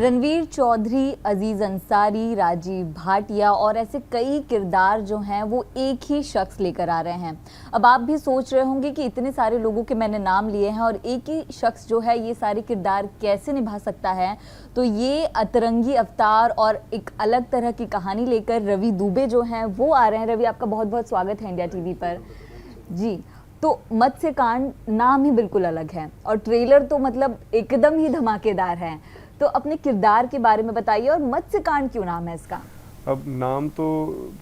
रणवीर चौधरी, अजीज अंसारी, राजीव भाटिया और ऐसे कई किरदार जो हैं वो एक ही शख्स लेकर आ रहे हैं। अब आप भी सोच रहे होंगे कि इतने सारे लोगों के मैंने नाम लिए हैं और एक ही शख्स जो है ये सारे किरदार कैसे निभा सकता है। तो ये अतरंगी अवतार और एक अलग तरह की कहानी लेकर रवि दुबे जो हैं वो आ रहे हैं। रवि, आपका बहुत बहुत स्वागत है इंडिया टीवी पर। जी, तो मत्स्यकांड नाम ही बिल्कुल अलग है और ट्रेलर तो मतलब एकदम ही धमाकेदार है। तो अपने किरदार के बारे में बताइए और मत्स्यकांड क्यों नाम है इसका? अब नाम तो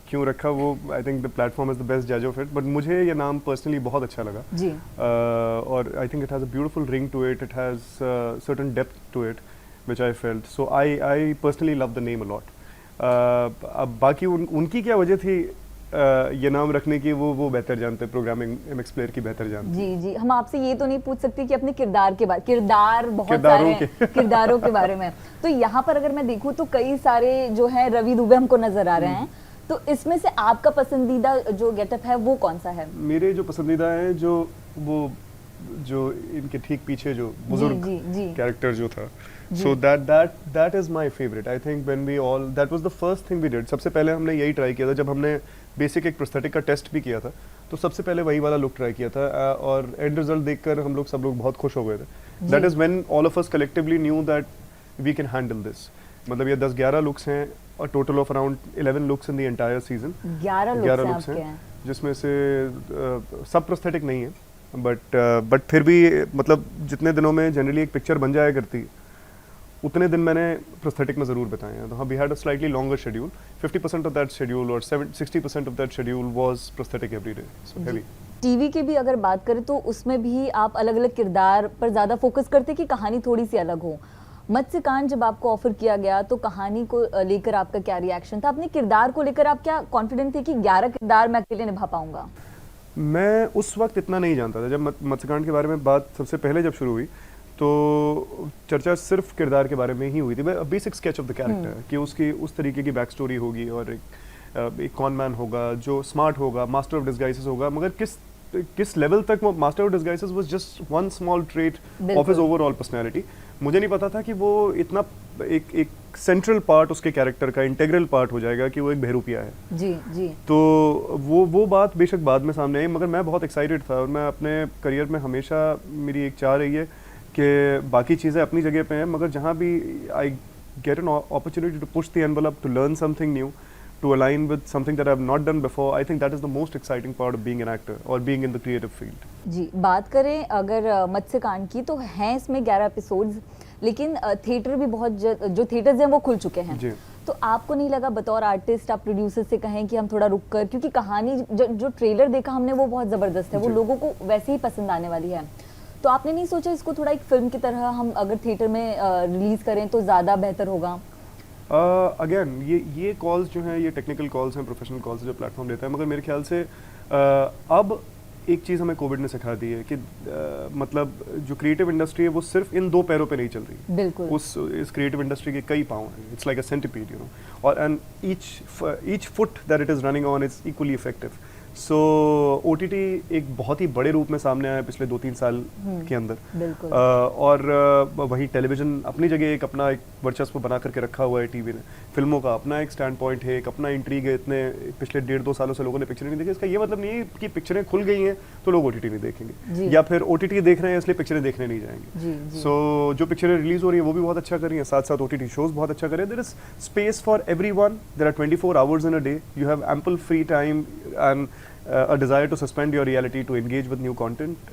क्यों रखा वो I think the platform is the best जज ऑफ इट, बट मुझे ये नाम पर्सनली बहुत अच्छा लगा जी। और I think it has a beautiful ring to it, it has certain depth to it which I felt, so I personally love the name a lot. अब बाकी उनकी क्या वजह थी ये नाम रखने की, वो बेहतर जानते हैं, प्रोग्रामिंग एमएक्स प्लेयर की बेहतर जानते हैं। जी, हम आपसे ये तो नहीं पूछ सकते कि अपने किरदार के बारे, किरदार बहुत सारे हैं किरदारों के बारे में। तो यहाँ पर अगर मैं देखूँ तो कई सारे जो है रवि दुबे हमको नजर आ रहे हैं, तो इसमें से आपका पसंदीदा जो गेटअप है वो कौन सा है? मेरे जो पसंदीदा है जो इनके ठीक पीछे जो बुजुर्ग कैरेक्टर जो था, so that is my favorite. I think when we all, that was the first thing we did. सबसे पहले हमने यही ट्राई किया था जब हमने बेसिक एक प्रोस्थेटिक का टेस्ट भी किया था, तो सबसे पहले वही वाला लुक ट्राई किया था और एंड रिजल्ट देखकर हम सब लोग बहुत खुश हो गए थे। That is when all of us collectively knew that we can handle this. मतलब ये 10-11 लुक्स हैं और total of around 11 looks in the entire season. 11 looks हैं जिसमें से सब प्रोस्थेटिक नहीं है, बट फिर भी मतलब जितने दिनों में जनरली एक पिक्चर बन जाया करती उतने दिन मैंने प्रोस्थेटिक में ज़रूर बिताए हैं। तो हाँ, we had a slightly longer schedule, 50% of that schedule और 60% of that schedule was prosthetic every day, so heavy. TV की भी अगर बात करें तो उसमें भी आप अलग अलग किरदार पर ज़्यादा फोकस करते कि कहानी थोड़ी सी अलग हो। मत्स्यकांड जब आपको ऑफर किया गया तो कहानी को लेकर आपका क्या रिएक्शन था? अपने किरदार को लेकर आप क्या कॉन्फिडेंट थे कि 11 किरदार मैं अकेले निभा पाऊंगा? मैं उस वक्त इतना नहीं जानता था। जब मत्स्यकांड के बारे में बात सबसे पहले जब शुरू हुई तो चर्चा सिर्फ किरदार के बारे में ही हुई थी, basic sketch of the character कि उसकी उस तरीके की बैक स्टोरी होगी और एक कॉन मैन होगा जो स्मार्ट होगा, मास्टर ऑफ डिस्गाइसेस होगा, मगर किस लेवल तक वो master of disguises was just one small trait of his overall personality. मुझे नहीं पता था कि वो इतना एक सेंट्रल पार्ट उसके कैरेक्टर का इंटीग्रल पार्ट हो जाएगा कि वो एक बहरूपिया है। जी। तो वो बात बेशक बाद में सामने आई, मगर मैं बहुत एक्साइटेड था और मैं अपने करियर में हमेशा मेरी एक चाह रही है कि बाकी चीज़ें अपनी जगह पे हैं, मगर जहाँ भी I get an opportunity to push the envelope, to learn something new, to align with something that I have not done before, I think that is the most exciting part of being an actor or being in the creative field. जी, बात करें अगर मत्स्यकांड की तो हैं इसमें 11 episodes, लेकिन theatre भी बहुत जो थिएटर्स हैं वो खुल चुके हैं। जी। तो आपको नहीं लगा बतौर आर्टिस्ट आप प्रोड्यूसर से कहें कि हम थोड़ा रुक कर, क्योंकि कहानी जो ट्रेलर देखा हमने वो बहुत ज़बरदस्त है, वो लोगों को वैसे ही पसंद आने वाली है, तो आपने नहीं सोचा इसको थोड़ा एक फिल्म की तरह हम अगर थिएटर में रिलीज़ करें तो ज़्यादा बेहतर होगा? अगेन ये कॉल्स जो हैं ये टेक्निकल कॉल्स हैं, प्रोफेशनल कॉल्स जो प्लेटफॉर्म देता है, मगर मेरे ख्याल से अब एक चीज़ हमें कोविड ने सिखा दी है कि मतलब जो क्रिएटिव इंडस्ट्री है वो सिर्फ इन 2 पैरों पे नहीं चल रही। बिल्कुल। इस क्रिएटिव इंडस्ट्री के कई पाँव हैं, it's like a centipede, you know, और and each foot that it is running on is equally effective. So OTT एक बहुत ही बड़े रूप में सामने आया पिछले 2-3 साल के अंदर, और वही टेलीविज़न अपनी जगह एक अपना एक वर्चस्व बना करके रखा हुआ है टीवी ने, फिल्मों का अपना एक स्टैंड पॉइंट है, एक अपना इंट्रीग है। इतने पिछले 1.5-2 सालों से लोगों ने पिक्चरें नहीं देखी, इसका ये मतलब नहीं है कि पिक्चरें खुल गई हैं तो लोग OTT नहीं देखेंगे या फिर OTT देख रहे हैं इसलिए पिक्चरें देखने नहीं जाएंगे। सो जो पिक्चरें रिलीज हो रही है वो भी बहुत अच्छा कर रही हैं, साथ साथ OTT शोज बहुत अच्छा कर रहे हैं। There is space for everyone, there are 24 hours in a day, you have ample free time and a desire to suspend your reality to engage with new content.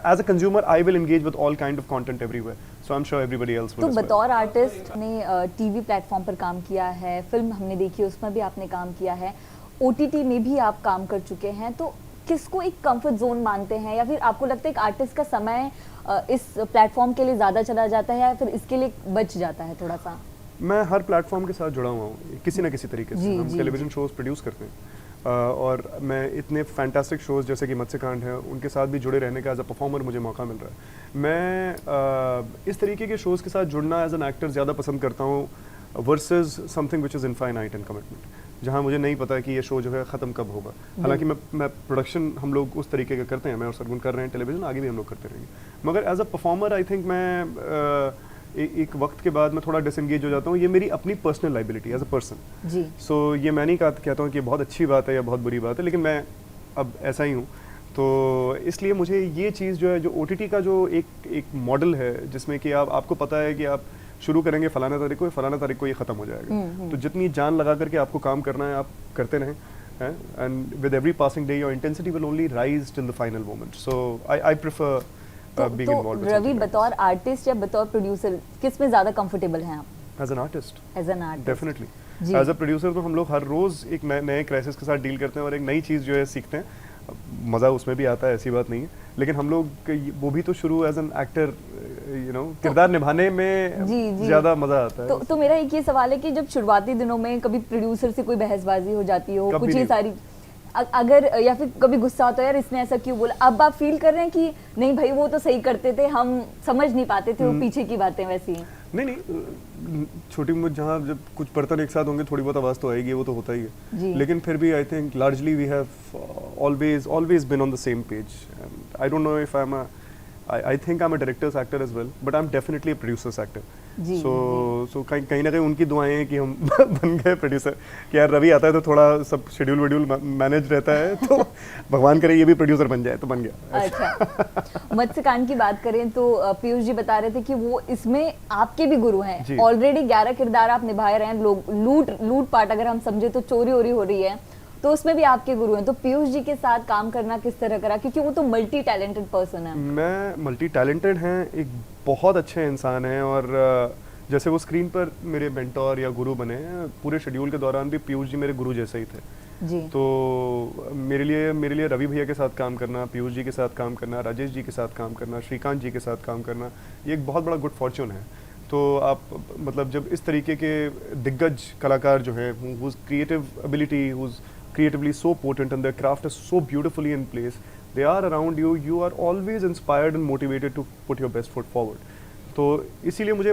As a consumer, I will engage with all kind of content everywhere. So I'm sure everybody else will. तो बतौर artist ने TV platform पर काम किया है, film हमने देखी है उसमें भी आपने काम किया है, OTT में भी आप काम कर चुके हैं, तो किसको एक कंफर्ट जोन मानते हैं या फिर आपको लगता है एक आर्टिस्ट का समय इस प्लेटफॉर्म के लिए ज़्यादा चला जाता है या फिर इसके लिए बच जाता है थोड़ा सा? मैं हर प्लेटफॉर्म के साथ जुड़ा हुआ हूँ किसी न किसी तरीके से। हम टेलीविजन शोज प्रोड्यूस करते हैं और मैं इतने फैंटास्टिक शोज़ जैसे कि मत्स्यकांड है उनके साथ भी जुड़े रहने का एज अ परफॉर्मर मुझे मौका मिल रहा है। मैं इस तरीके के शोज़ के साथ जुड़ना एज एन एक्टर ज़्यादा पसंद करता हूँ versus something which is infinite and commitment, जहाँ मुझे नहीं पता कि ये शो जो है ख़त्म कब होगा। हालांकि मैं प्रोडक्शन हम लोग उस तरीके का करते हैं, मैं और सरगुन कर रहे हैं टेलीविज़न, आगे भी हम लोग करते रहेंगे, मगर as a performer I think मैं एक वक्त के बाद मैं थोड़ा डिसएंगेज हो जाता हूँ, ये मेरी अपनी personal liability as a person. जी। सो ये मैं नहीं कहता हूँ कि बहुत अच्छी बात है या बहुत बुरी बात है, लेकिन मैं अब ऐसा ही हूँ। तो इसलिए मुझे ये चीज़ जो है, जो OTT का जो एक मॉडल है जिसमें कि आपको पता है कि आप शुरू करेंगे फलाना तारीख को ये ख़त्म हो जाएगा, तो जितनी जान लगा करके आपको काम करना है आप करते रहें, and with every passing day your intensity will only rise till the final moment. So I prefer being involved with Ravi something like बतौर आर्टिस्ट या बतौर प्रोड्यूसर किस में ज़्यादा कंफर्टेबल हैं आप? this. As an artist, as an artist definitely. जी। As a producer तो हम लोग हर रोज एक नए क्राइसिस के साथ डील करते हैं और एक नई चीज़ जो है सीखते हैं। मज़ा उसमें भी आता है, ऐसी बात नहीं है, लेकिन हम लोग वो भी तो शुरू एज एन एक्टर किरदार निभाने में जी, जी। ज़्यादा मज़ा आता है। तो मेरा एक ये सवाल है कि जब शुरुआती दिनों में कभी प्रोड्यूसर से कोई बहसबाजी हो जाती हो, कभी कुछ ये नहीं। सारी अगर या फिर कभी गुस्सा आता है यार इसने ऐसा क्यों बोला, अब आप फील कर रहे हैं कि नहीं भाई वो तो सही करते थे, हम समझ नहीं पाते थे, वो पीछे की बातें वैसी हैं? नहीं, छोटी मोटी जहाँ जब कुछ बर्तन एक साथ होंगे थोड़ी बहुत आवाज़ तो आएगी, वो तो होता ही जी। है, लेकिन फिर भी I think largely we have always been on the same page. I don't know if I think I'm a director's actor as well, but I'm definitely a producer's actor. जी, So कहीं ना कहीं उनकी दुआएं हैं कि हम बन गए प्रोड्यूसर, कि यार रवि आता है तो थोड़ा सब शेड्यूल मैनेज रहता है, तो भगवान करे ये भी प्रोड्यूसर बन जाए तो बन गया। अच्छा, मत्स्यकांड की बात करें तो पीयूष जी बता रहे थे कि वो इसमें आपके भी गुरु हैं। जी। ऑलरेडी 11 किरदार आप निभा रहे हैं, लोग लूट पाट अगर हम समझे तो चोरी ओरी हो रही है, तो उसमें भी आपके गुरु हैं। तो पीयूष जी के साथ काम करना किस तरह करा, क्योंकि वो तो मल्टी टैलेंटेड पर्सन है। मैं मल्टी टैलेंटेड हैं, एक बहुत अच्छे इंसान हैं, और जैसे वो स्क्रीन पर मेरे मेंटोर या गुरु बने, पूरे शेड्यूल के दौरान भी पीयूष जी मेरे गुरु जैसे ही थे। जी। तो मेरे लिए रवि भैया के साथ काम करना, पीयूष जी के साथ काम करना, राजेश जी के साथ काम करना, श्रीकांत जी के साथ काम करना, ये एक बहुत बड़ा गुड फॉर्च्यून है। तो आप मतलब जब इस तरीके के दिग्गज कलाकार जो हैं, whose creative ability, whose creatively so potent and their craft is so beautifully in place, they are around you, you are always inspired and motivated to put your best foot forward. तो इसीलिए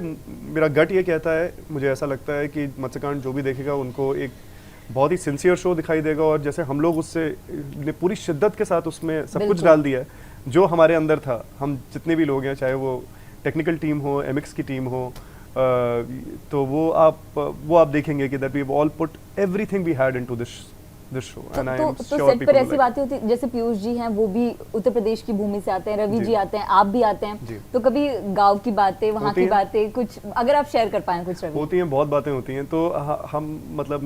मेरा गट ये कहता है, मुझे ऐसा लगता है कि मत्स्यकांड जो भी देखेगा उनको एक बहुत ही सिंसियर शो दिखाई देगा, और जैसे हम लोग उससे पूरी शिद्दत के साथ उसमें सब कुछ डाल दिया है जो हमारे अंदर था। हम जितने भी लोग हैं, चाहे वो टेक्निकल टीम हो, MX की टीम हो, तो वो आप देखेंगे कि that we have all put everything we had into this show, and I am तो श्योर सेट पर पीपल ऐसी बातें होती, जैसे पीयूष जी हैं वो भी उत्तर प्रदेश की भूमि से आते हैं, रवि जी। जी आते हैं, आप भी आते जी। हैं, तो कभी गांव की बातें, वहाँ होती की हैं। बातें कुछ अगर आप शेयर कर पाएं कुछ रवि। होती हैं, बहुत बातें होती हैं। तो हम मतलब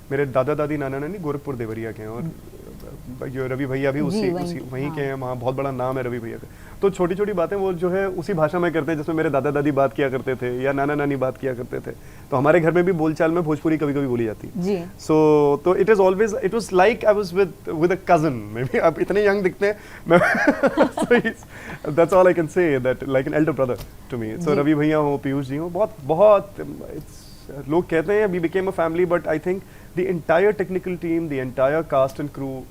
मेरे दादा दादी नाना नानी गोरखपुर देवरिया के हैं, और जो रवि भैया भी जी, वहीं हाँ। के हैं, वहाँ बहुत बड़ा नाम है रवि भैया का। तो छोटी छोटी बातें वो जो है उसी भाषा में करते हैं जिसमें मेरे दादा दादी बात किया करते थे या नाना नानी बात किया करते थे। तो हमारे घर में भी बोलचाल में भोजपुरी कभी कभी बोली जाती है। जी। तो it was like I was with a cousin, maybe. आप इतने यंग दिखते हैं, मैं that's all I can say, that like an elder brother to me. So जी। रवि भैया हो, पीयूष जी हो, बहुत लोग कहते हैं we became a family, but I think the entire technical team, the entire cast and crew,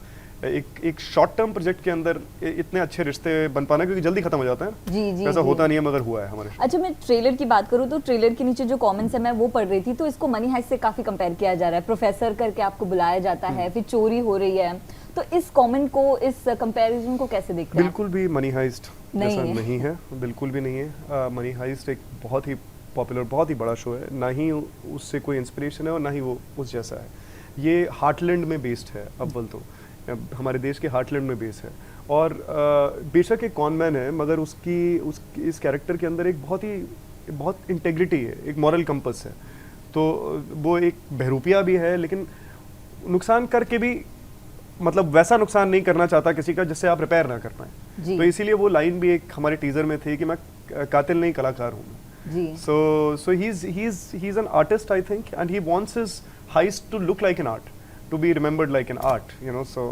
एक शॉर्ट टर्म प्रोजेक्ट के अंदर इतने अच्छे रिश्ते बन पाना, क्योंकि जल्दी खत्म हो जाता है। जी, जी, ऐसा जी। होता नहीं है, मगर हुआ है हमारे साथ। अच्छा, मैं ट्रेलर की बात करूँ तो ट्रेलर के नीचे जो कमेंट्स है मैं वो पढ़ रही थी, तो इसको मनी हाइस्ट से काफी कंपेयर किया जा रहा है, प्रोफेसर करके आपको बुलाया जाता है, फिर चोरी हो रही है, तो इस कमेंट को, इस कंपैरिजन को कैसे देखते हैं? बिल्कुल भी मनी हाइस्ट नहीं जैसा है। नहीं है, बिल्कुल भी नहीं है। मनी हाइस्ट एक बहुत ही पॉपुलर, बहुत ही बड़ा शो है, ना ही उससे कोई इंस्पिरेशन है और ना ही वो उस जैसा है। ये हार्टलैंड में बेस्ड है, अव्वल तो हमारे देश के हार्टलैंड में बेस है, और बेशक एक कॉनमैन है, मगर उसकी इस कैरेक्टर के अंदर एक बहुत इंटेग्रिटी है, एक मॉरल कंपस है। तो वो एक बहरूपिया भी है, लेकिन नुकसान करके भी मतलब वैसा नुकसान नहीं करना चाहता किसी का जिससे आप रिपेयर ना कर पाए। जी। तो इसीलिए वो लाइन भी एक हमारे टीजर में थी कि मैं कातिल नहीं कलाकार हूँ। जी। So he's an artist, I think, and he wants his heist to look like an art, to be remembered like an art, you know. So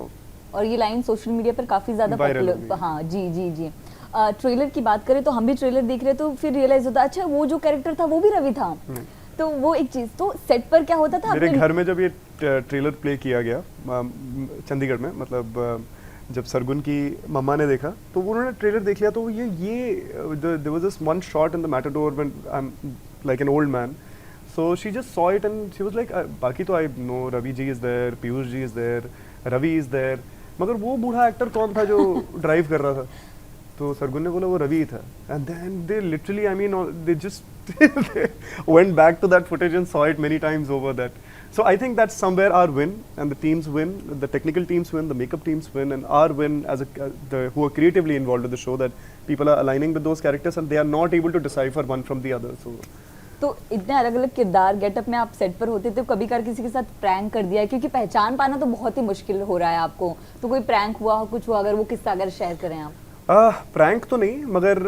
और ये लाइन सोशल मीडिया पर काफी ज्यादा Viral हो पॉपुलर, गई। हाँ जी जी जी। ट्रेलर की बात करें तो हम भी ट्रेलर देख रहे तो फिर रियलाइज होता अच्छा वो जो कैरेक्टर था वो भी रवि था। तो वो एक चीज, तो सेट पर क्या होता था मेरे आपने- घर में जब ये ट्रेलर प्ले किया गया चंडीगढ़ में, मतलब जब सरगुन की मम्मा ने देखा तो उन्होंने ट्रेलर देख लिया, तो ये there was this one shot in the matador when I am like an old man, so she just saw it and she was like, बाकी तो I know Ravi ji is there, Piyush ji is there, Ravi is there, मगर वो बूढ़ा actor कौन था जो drive कर रहा था? तो सरगुन ने बोला वो रवि ही था, and then they literally I mean they just went back to that footage and saw it many times over that. So I think that's somewhere our win, and the teams win, the technical teams win, the makeup teams win, and our win as who are creatively involved with the show, that people are aligning with those characters and they are not able to decipher one from the other. तो इतने अलग अलग किरदार getup में आप set पर होते थे, कभी कभार किसी के साथ प्रैंक कर दिया है, क्योंकि पहचान पाना तो बहुत ही मुश्किल हो रहा है आपको, तो कोई प्रैंक हुआ हो, कुछ हुआ, अगर वो किस्सा अगर शेयर करें आप. प्रैंक तो नहीं, मगर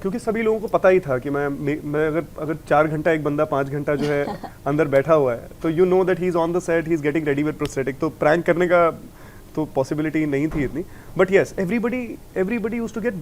क्योंकि सभी लोगों को पता ही था कि मैं अगर 4 घंटा एक बंदा 5 घंटा जो है अंदर बैठा हुआ है, तो you know that he is on the set, he is getting ready with prosthetic, तो प्रैंक करने का तो पॉसिबिलिटी नहीं थी इतनी. But yes, everybody used to get,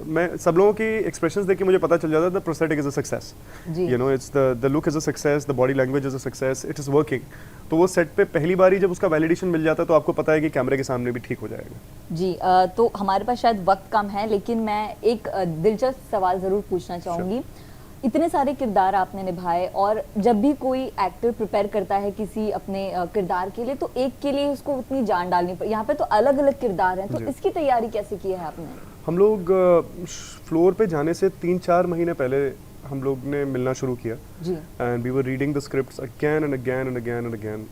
मैं सब लोगों की एक्सप्रेशंस देख के मुझे पता चल जाता था the prosthetic is a success, you know, it's the look is a success, the body language is a success, it is working. तो वो सेट पे पहली बारी जब उसका वैलिडेशन मिल जाता है तो आपको पता है कि कैमरे के सामने भी ठीक हो जाएगा. जी, तो हमारे पास शायद वक्त कम है, लेकिन मैं एक दिलचस्प सवाल ज़रूर पूछना चाहूँगी. इतने सारे किरदार आपने निभाए, और जब भी कोई एक्टर प्रिपेयर करता है किसी अपने किरदार के लिए, तो एक के लिए उसको उतनी जान डालनी पड़ती. यहाँ पे तो अलग अलग किरदार हैं, तो इसकी तैयारी कैसे की है आपने? हम लोग फ्लोर पे जाने से 3-4 महीने पहले हम लोग ने मिलना शुरू किया, and we were reading the scripts again and again and again and again,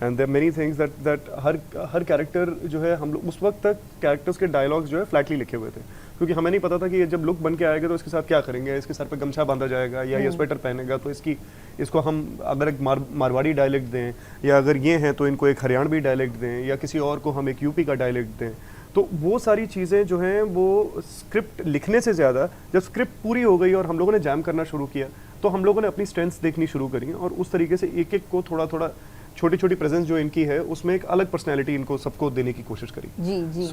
and there many things that हर कैरेक्टर जो है, हम लोग उस वक्त तक कैरेक्टर्स के डायलॉग्स जो है फ्लैटली लिखे हुए थे, क्योंकि हमें नहीं पता था कि ये जब लुक बन के आएगा तो इसके साथ क्या करेंगे, इसके सर पे गमछा बांधा जाएगा या ये स्वेटर पहनेगा, तो इसको हम अगर एक मारवाड़ी डायलेक्ट दें, या अगर ये हैं तो इनको एक हरियाणवी डायलेक्ट दें, या किसी और को हम एक यूपी का डायलेक्ट दें. तो वो सारी चीज़ें जो हैं वो स्क्रिप्ट लिखने से ज़्यादा, जब स्क्रिप्ट पूरी हो गई और हम लोगों ने जैम करना शुरू किया, तो हम लोगों ने अपनी स्ट्रेंथ्स देखनी शुरू करी, और उस तरीके से एक एक को थोड़ा थोड़ा छोटी छोटी प्रेजेंस जो इनकी है उसमें एक अलग पर्सनैलिटी इनको सबको देने की कोशिश करी. जी.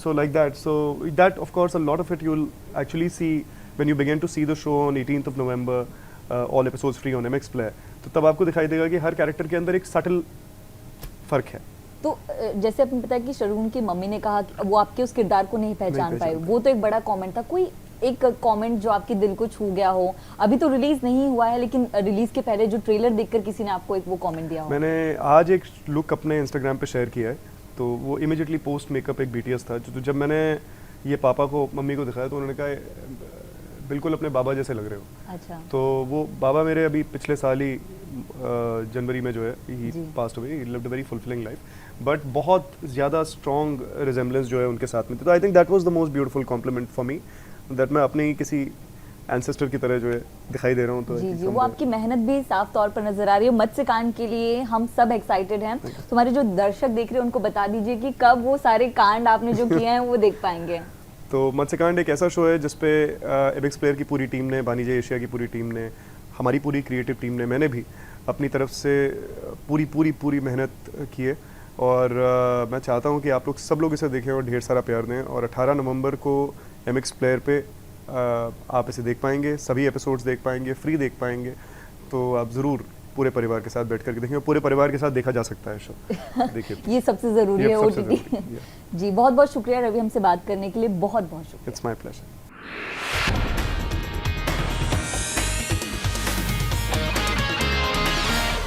So like that, so that of course a lot of it you'll actually see when you begin to see the show on 18th of November, all episodes free on MX Player. तो तब आपको दिखाई देगा कि हर character के अंदर एक subtle फर्क है. तो जैसे आपने पता कि शर्गुन की मम्मी ने कहा कि वो आपके उस किरदार को नहीं पहचान पाए, वो तो एक बड़ा कमेंट था. कोई एक कमेंट जो आपके दिल को छू गया हो? अभी तो रिलीज नहीं हुआ है, लेकिन रिलीज के पहले जो ट्रेलर देखकर किसी ने आपको एक वो कमेंट दिया हो? मैंने आज एक लुक अपने इंस्टाग्राम पे शेयर किया है, तो वो इमीडिएटली पोस्ट मेकअप एक BTS था, तो जब मैंने ये पापा को मम्मी को दिखाया तो उन्होंने कहा बिल्कुल अपने बाबा जैसे लग रहे हो. अच्छा. तो वो बाबा मेरे अभी पिछले साल ही जनवरी में जो है he passed away, he lived a very fulfilling life, but बहुत ज़्यादा स्ट्रॉन्ग रिजेम्बलेंस जो है उनके साथ में थी. तो I think that was the most beautiful complement for me, that मैं अपने ही किसी एंसेस्टर की तरह जो है दिखाई दे रहा हूँ. तो जी, वो आपकी मेहनत भी साफ तौर पर नजर आ रही है. मत्स्यकांड के लिए हम सब एक्साइटेड हैं. तुम्हारे जो दर्शक देख रहे हैं उनको बता दीजिए कि कब वो सारे कांड आपने जो किए हैं वो देख पाएंगे. तो मत्स्यकांड एक ऐसा शो है जिसपे MX Player की पूरी टीम ने, बानीजे एशिया की पूरी टीम ने, हमारी पूरी क्रिएटिव टीम ने, मैंने भी अपनी तरफ से पूरी मेहनत की है, और मैं चाहता हूँ कि आप लोग सब लोग इसे देखें और ढेर सारा प्यार दें. और 18 नवंबर को MX Player पे आप इसे देख पाएंगे, सभी एपिसोड्स देख पाएंगे, फ्री देख पाएंगे. तो आप ज़रूर पूरे परिवार के साथ बैठ करके देखेंगे, पूरे परिवार के साथ देखा जा सकता है शो. देखिए ये सबसे ज़रूरी है OTT. जी, बहुत बहुत शुक्रिया रवि, हमसे बात करने के लिए. बहुत बहुत शुक्रिया. It's my pleasure.